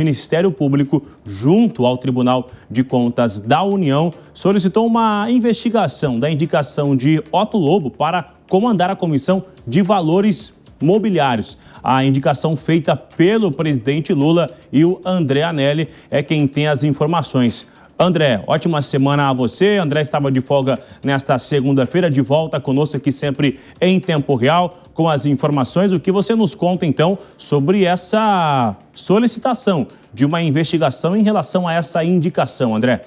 Ministério Público, junto ao Tribunal de Contas da União, solicitou uma investigação da indicação de Otto Lobo para comandar a Comissão de Valores Mobiliários. A indicação feita pelo presidente Lula e o André Anelli é quem tem as informações. André, ótima semana a você. André estava de folga nesta segunda-feira, de volta conosco aqui sempre em tempo real, com as informações. O que você nos conta, então, sobre essa solicitação de uma investigação em relação a essa indicação, André?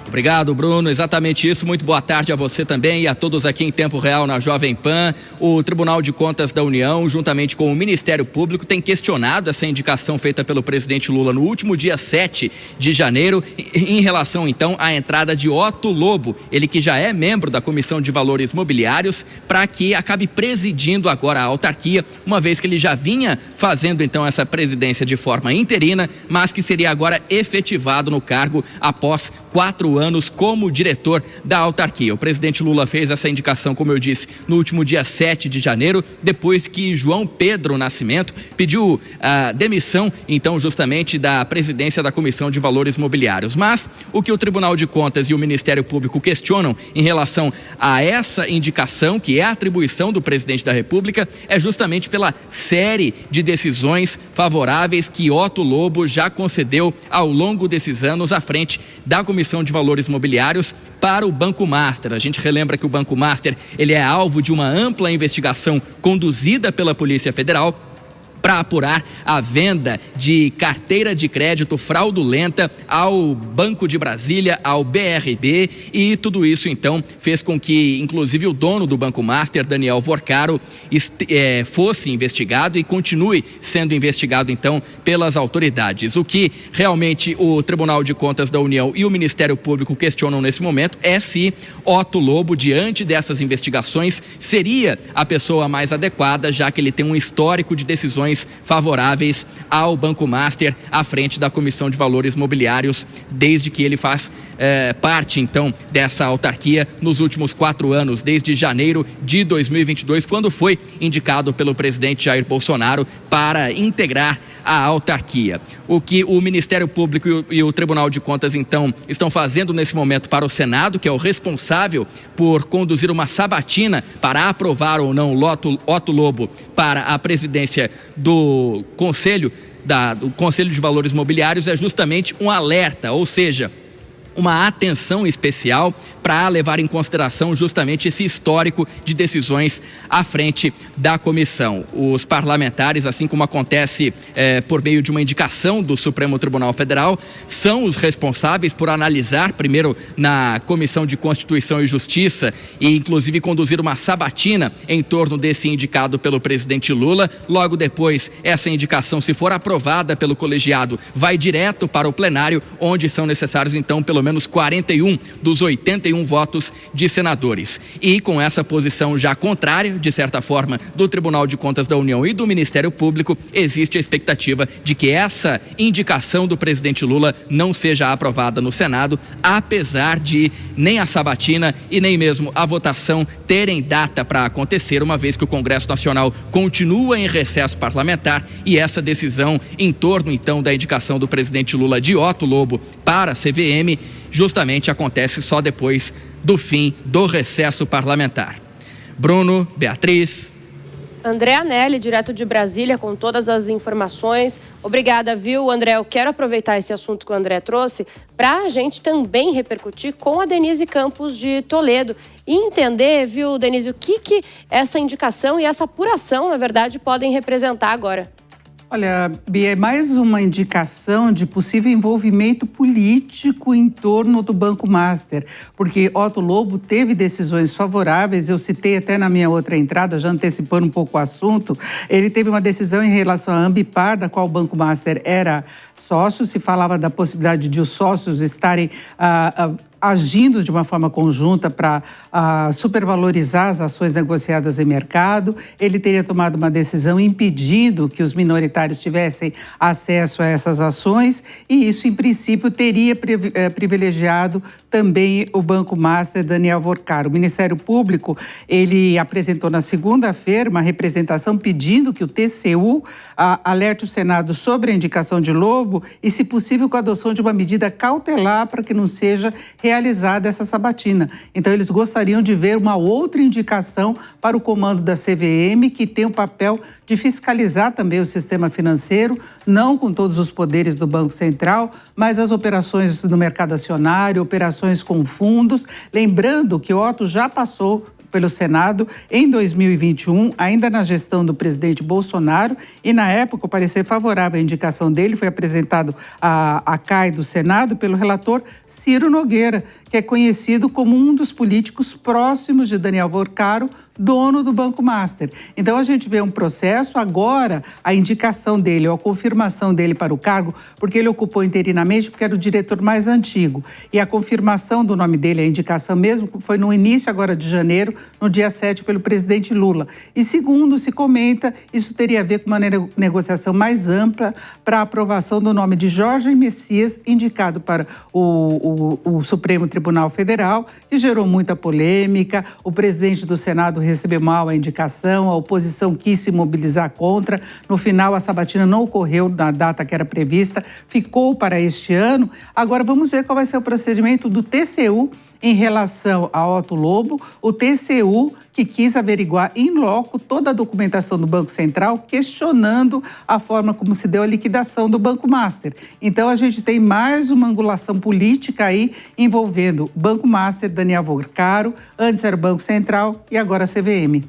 Obrigado, Bruno. Exatamente isso. Muito boa tarde a você também e a todos aqui em Tempo Real na Jovem Pan. O Tribunal de Contas da União, juntamente com o Ministério Público, tem questionado essa indicação feita pelo presidente Lula no último dia 7 de janeiro, em relação, então, à entrada de Otto Lobo, ele que já é membro da Comissão de Valores Mobiliários, para que acabe presidindo agora a autarquia, uma vez que ele já vinha fazendo, então, essa presidência de forma interina, mas que seria agora efetivado no cargo após 4 anos como diretor da autarquia. O presidente Lula fez essa indicação, como eu disse, no último dia 7 de janeiro, depois que João Pedro Nascimento pediu a demissão, então, justamente da presidência da Comissão de Valores Mobiliários. Mas o que o Tribunal de Contas e o Ministério Público questionam em relação a essa indicação, que é a atribuição do presidente da República, é justamente pela série de decisões favoráveis que Otto Lobo já concedeu ao longo desses anos à frente da Comissão de Valores Mobiliários para o Banco Master. A gente relembra que o Banco Master, ele é alvo de uma ampla investigação conduzida pela Polícia Federal para apurar a venda de carteira de crédito fraudulenta ao Banco de Brasília, ao BRB, e tudo isso, então, fez com que, inclusive, o dono do Banco Master, Daniel Vorcaro, fosse investigado e continue sendo investigado, então, pelas autoridades. O que realmente o Tribunal de Contas da União e o Ministério Público questionam nesse momento é se Otto Lobo, diante dessas investigações, seria a pessoa mais adequada, já que ele tem um histórico de decisões favoráveis ao Banco Master à frente da Comissão de Valores Mobiliários, desde que ele faz parte, então, dessa autarquia nos últimos 4 anos, desde janeiro de 2022, quando foi indicado pelo presidente Jair Bolsonaro para integrar a autarquia. O que o Ministério Público e o Tribunal de Contas, então, estão fazendo nesse momento para o Senado, que é o responsável por conduzir uma sabatina para aprovar ou não Otto Lobo para a presidência do Conselho de Valores Mobiliários, é justamente um alerta, ou seja, uma atenção especial para levar em consideração justamente esse histórico de decisões à frente da comissão. Os parlamentares, assim como acontece por meio de uma indicação do Supremo Tribunal Federal, são os responsáveis por analisar, primeiro na Comissão de Constituição e Justiça, e inclusive conduzir uma sabatina em torno desse indicado pelo presidente Lula. Logo depois, essa indicação, se for aprovada pelo colegiado, vai direto para o plenário, onde são necessários, então, pelo menos 41 dos 81 votos de senadores. E com essa posição já contrária, de certa forma, do Tribunal de Contas da União e do Ministério Público, existe a expectativa de que essa indicação do presidente Lula não seja aprovada no Senado, apesar de nem a sabatina e nem mesmo a votação terem data para acontecer, uma vez que o Congresso Nacional continua em recesso parlamentar e essa decisão em torno, então, da indicação do presidente Lula de Otto Lobo para a CVM justamente acontece só depois do fim do recesso parlamentar. Bruno, Beatriz. André Anelli, direto de Brasília, com todas as informações. Obrigada, viu, André? Eu quero aproveitar esse assunto que o André trouxe para a gente também repercutir com a Denise Campos de Toledo e entender, viu, Denise, o que essa indicação e essa apuração, na verdade, podem representar agora. Olha, Bia, é mais uma indicação de possível envolvimento político em torno do Banco Master, porque Otto Lobo teve decisões favoráveis, eu citei até na minha outra entrada, já antecipando um pouco o assunto, ele teve uma decisão em relação à Ambipar, da qual o Banco Master era sócio, se falava da possibilidade de os sócios estarem agindo de uma forma conjunta para supervalorizar as ações negociadas em mercado. Ele teria tomado uma decisão impedindo que os minoritários tivessem acesso a essas ações e isso, em princípio, teria privilegiado também o Banco Master, Daniel Vorcaro. O Ministério Público, ele apresentou na segunda-feira uma representação pedindo que o TCU alerte o Senado sobre a indicação de Lobo e, se possível, com a adoção de uma medida cautelar para que não seja realizada essa sabatina. Então, eles gostariam de ver uma outra indicação para o comando da CVM, que tem o papel de fiscalizar também o sistema financeiro, não com todos os poderes do Banco Central, mas as operações no mercado acionário, operações com fundos. Lembrando que o Otto já passou pelo Senado em 2021, ainda na gestão do presidente Bolsonaro, e na época o parecer favorável à indicação dele foi apresentado à CAI do Senado pelo relator Ciro Nogueira, que é conhecido como um dos políticos próximos de Daniel Vorcaro, dono do Banco Master. Então, a gente vê um processo, agora a indicação dele, ou a confirmação dele para o cargo, porque ele ocupou interinamente, porque era o diretor mais antigo. E a confirmação do nome dele, a indicação mesmo, foi no início agora de janeiro, no dia 7, pelo presidente Lula. E segundo se comenta, isso teria a ver com uma negociação mais ampla para a aprovação do nome de Jorge Messias, indicado para o Supremo Tribunal Federal, que gerou muita polêmica. O presidente do Senado recebeu mal a indicação, a oposição quis se mobilizar contra. No final, a sabatina não ocorreu na data que era prevista, ficou para este ano. Agora, vamos ver qual vai ser o procedimento do TCU em relação a Otto Lobo, o TCU que quis averiguar in loco toda a documentação do Banco Central, questionando a forma como se deu a liquidação do Banco Master. Então, a gente tem mais uma angulação política aí envolvendo Banco Master, Daniel Vorcaro, antes era o Banco Central e agora a CVM.